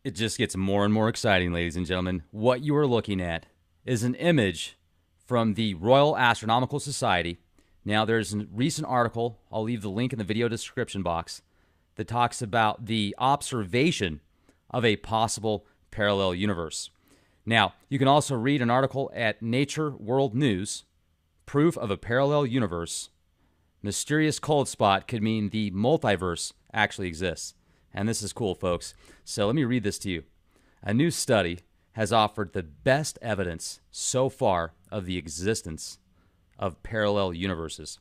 It just gets more and more exciting, ladies and gentlemen. What you are looking at is an image from the Royal Astronomical Society. Now, there's a recent article, I'll leave the link in the video description box, that talks about the observation of a possible parallel universe. Now, you can also read an article at Nature World News, Proof of a Parallel Universe. Mysterious cold spot could mean the multiverse actually exists. And this is cool, folks. So let me read this to you. A new study has offered the best evidence so far of the existence of parallel universes.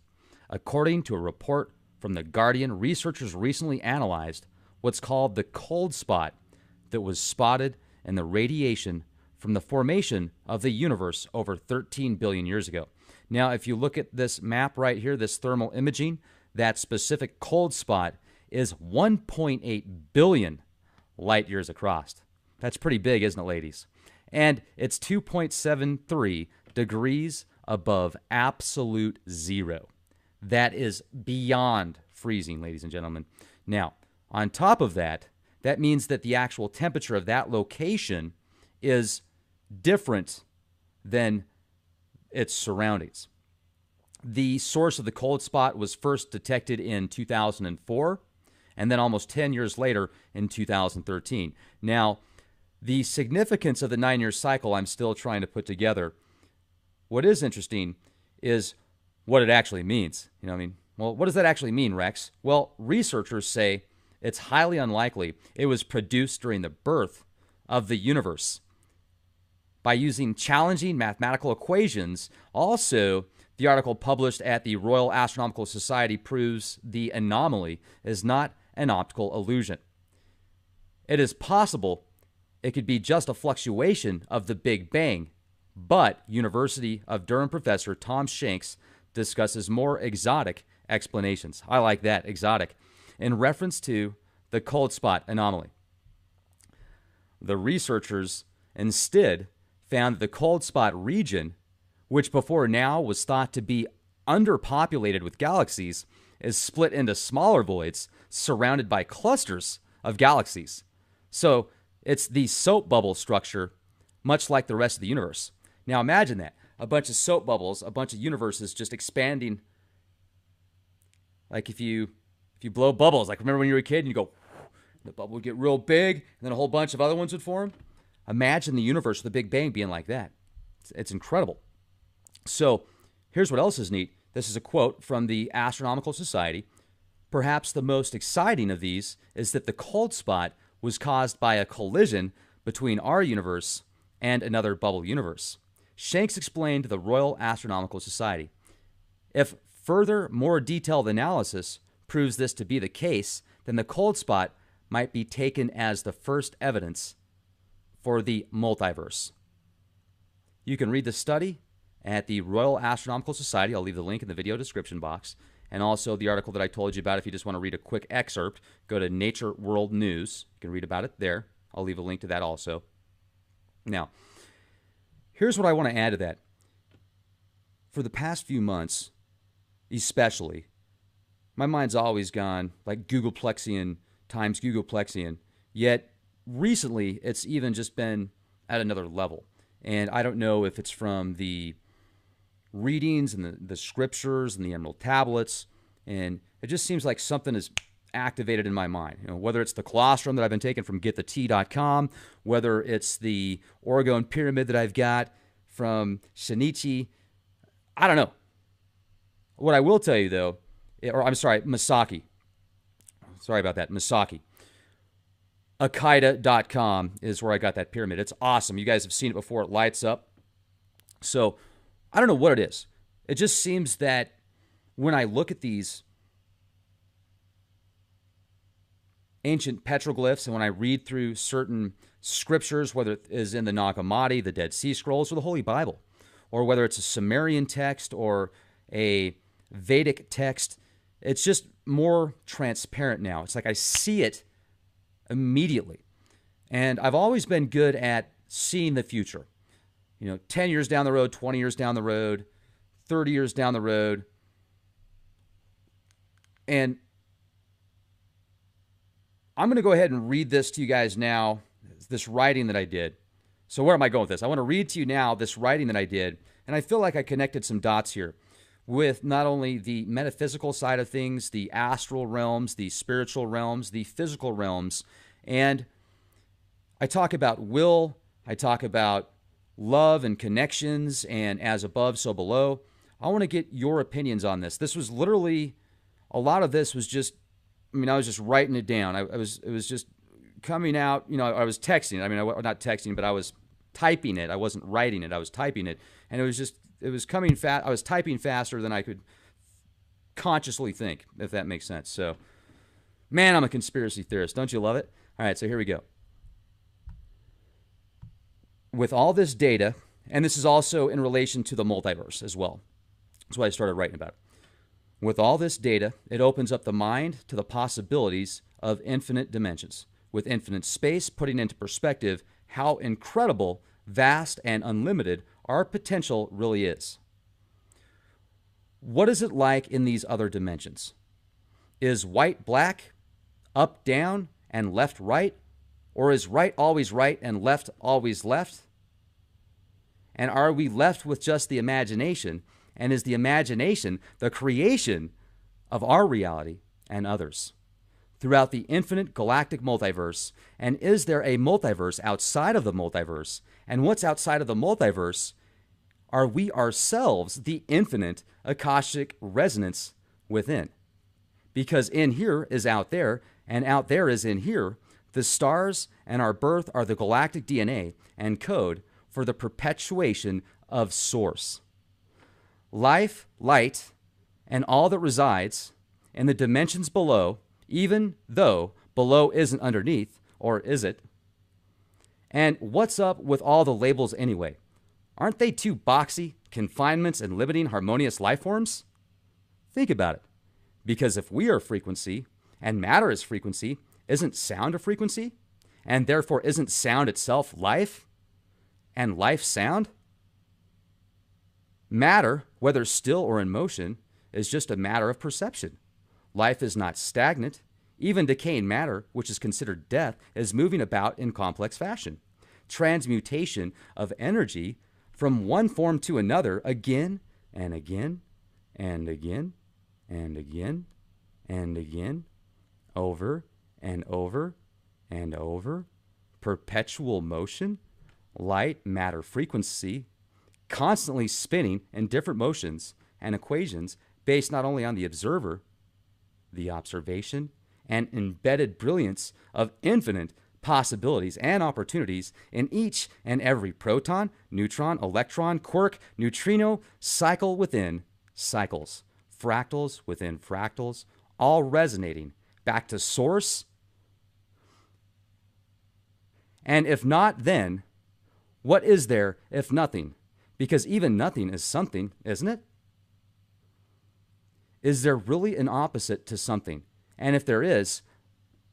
According to a report from The Guardian, researchers recently analyzed what's called the cold spot that was spotted in the radiation from the formation of the universe over 13 billion years ago. Now, if you look at this map right here, this thermal imaging, that specific cold spot is 1.8 billion light years across. That's pretty big, isn't it, ladies? And it's 2.73 degrees above absolute zero. That is beyond freezing, ladies and gentlemen. Now, on top of that, that means that the actual temperature of that location is different than its surroundings. The source of the cold spot was first detected in 2004, and then almost 10 years later in 2013. Now, the significance of the 9-year cycle I'm still trying to put together. What is interesting is what it actually means. Well, what does that actually mean, Rex? Well, researchers say it's highly unlikely it was produced during the birth of the universe. By using challenging mathematical equations, also, the article published at the Royal Astronomical Society proves the anomaly is not an optical illusion. It is possible it could be just a fluctuation of the Big Bang, but University of Durham professor Tom Shanks discusses more exotic explanations. I like that, exotic, in reference to the cold spot anomaly. The researchers instead found that the cold spot region, which before now was thought to be underpopulated with galaxies, is split into smaller voids surrounded by clusters of galaxies. So it's the soap bubble structure, much like the rest of the universe. Now imagine that. A bunch of soap bubbles, a bunch of universes just expanding. Like if you blow bubbles, like remember when you were a kid and you go, the bubble would get real big, and then a whole bunch of other ones would form? Imagine the universe with the Big Bang being like that. It's incredible. So here's what else is neat. This is a quote from the Astronomical Society. Perhaps the most exciting of these is that the cold spot was caused by a collision between our universe and another bubble universe. Shanks explained to the Royal Astronomical Society. If further, more detailed analysis proves this to be the case, then the cold spot might be taken as the first evidence for the multiverse. You can read the study at the Royal Astronomical Society. I'll leave the link in the video description box. And also the article that I told you about, if you just want to read a quick excerpt, go to Nature World News. You can read about it there. I'll leave a link to that also. Now, here's what I want to add to that. For the past few months, especially, my mind's always gone like Googleplexian times Googleplexian. Yet recently, it's even just been at another level. And I don't know if it's from the readings and the scriptures and the emerald tablets. And it just seems like something is activated in my mind. Whether it's the colostrum that I've been taking from getthetea.com, whether it's the Oregon pyramid that I've got from Shinichi, I don't know. What I will tell you, though, or I'm sorry, Misaki. Sorry about that, Misaki. Akaida.com is where I got that pyramid. It's awesome. You guys have seen it before. It lights up. So I don't know what it is. It just seems that when I look at these ancient petroglyphs and when I read through certain scriptures, whether it is in the Nag Hammadi, the Dead Sea Scrolls, or the Holy Bible, or whether it's a Sumerian text or a Vedic text, it's just more transparent now. It's like I see it immediately. And I've always been good at seeing the future. 10 years down the road, 20 years down the road, 30 years down the road. And I'm going to go ahead and read this to you guys now. this writing that I did. So where am I going with this? I want to read to you now this writing that I did, and I feel like I connected some dots here with not only the metaphysical side of things, the astral realms, the spiritual realms, the physical realms, and I talk about will, I talk about love and connections, and as above, so below. I want to get your opinions on this. This was literally, a lot of this was just, I was just writing it down. It was just coming out, I was texting. Not texting, but I was typing it. I wasn't writing it. I was typing it. And it was coming fast. I was typing faster than I could consciously think, if that makes sense. So, man, I'm a conspiracy theorist. Don't you love it? All right, so here we go. With all this data, and this is also in relation to the multiverse as well. That's why I started writing about it. With all this data, it opens up the mind to the possibilities of infinite dimensions, with infinite space putting into perspective how incredible, vast, and unlimited our potential really is. What is it like in these other dimensions? Is white black, up down, and left right? Or is right always right and left always left? And are we left with just the imagination? And is the imagination the creation of our reality and others throughout the infinite galactic multiverse? And is there a multiverse outside of the multiverse? And what's outside of the multiverse? Are we ourselves the infinite Akashic resonance within? Because in here is out there, and out there is in here. The stars and our birth are the galactic DNA and code for the perpetuation of Source. Life, light, and all that resides in the dimensions below, even though below isn't underneath, or is it? And what's up with all the labels anyway? Aren't they too boxy, confinements, and limiting harmonious life forms? Think about it. Because if we are frequency, and matter is frequency, isn't sound a frequency? And therefore isn't sound itself life? And life sound? Matter, whether still or in motion, is just a matter of perception. Life is not stagnant. Even decaying matter, which is considered death, is moving about in complex fashion. Transmutation of energy from one form to another again and again and again and again and again, over and over and over. Perpetual motion, light, matter, frequency, constantly spinning in different motions and equations based not only on the observer, the observation, and embedded brilliance of infinite possibilities and opportunities in each and every proton, neutron, electron, quark, neutrino, cycle within cycles, fractals within fractals, all resonating back to Source. And if not, then what is there if nothing? Because even nothing is something, isn't it? Is there really an opposite to something? And if there is,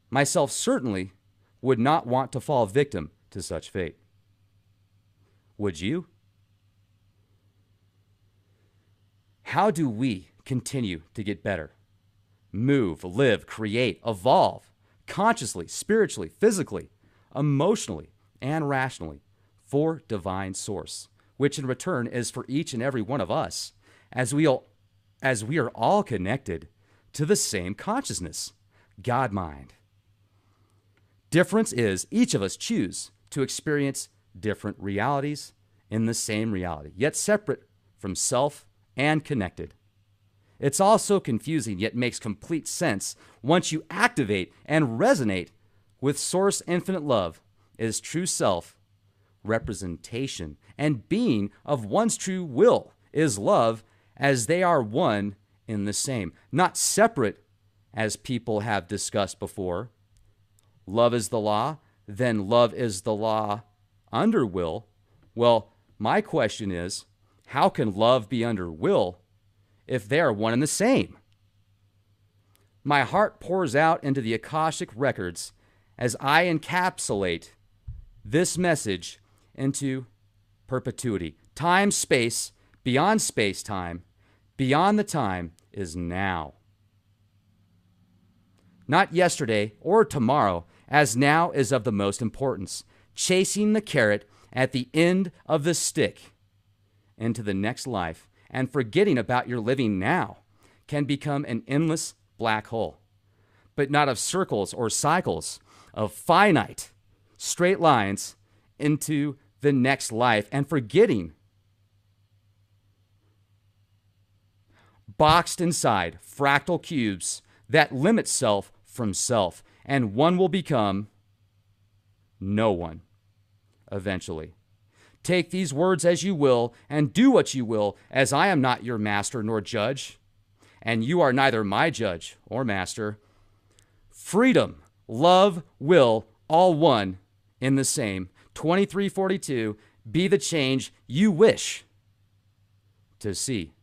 myself certainly would not want to fall victim to such fate. Would you? How do we continue to get better? Move, live, create, evolve, consciously, spiritually, physically, emotionally, and rationally for divine Source, which in return is for each and every one of us, as we are all connected to the same consciousness, God mind. Difference is each of us choose to experience different realities in the same reality, yet separate from self and connected. It's also confusing, yet makes complete sense once you activate and resonate with Source infinite love is true self, representation, and being of one's true will is love, as they are one in the same, not separate as people have discussed before. Love is the law, then love is the law under will. Well, my question is, how can love be under will if they are one and the same? My heart pours out into the Akashic records as I encapsulate this message into perpetuity. Time, space, beyond space-time, beyond the time is now. Not yesterday or tomorrow, as now is of the most importance. chasing the carrot at the end of the stick into the next life, and forgetting about your living now can become an endless black hole, but not of circles or cycles, of finite straight lines into the next life, and forgetting boxed inside fractal cubes that limit self from self, and one will become no one eventually. Take these words as you will, and do what you will, as I am not your master nor judge, and you are neither my judge or master. Freedom, love, will, all one in the same. 2342, be the change you wish to see.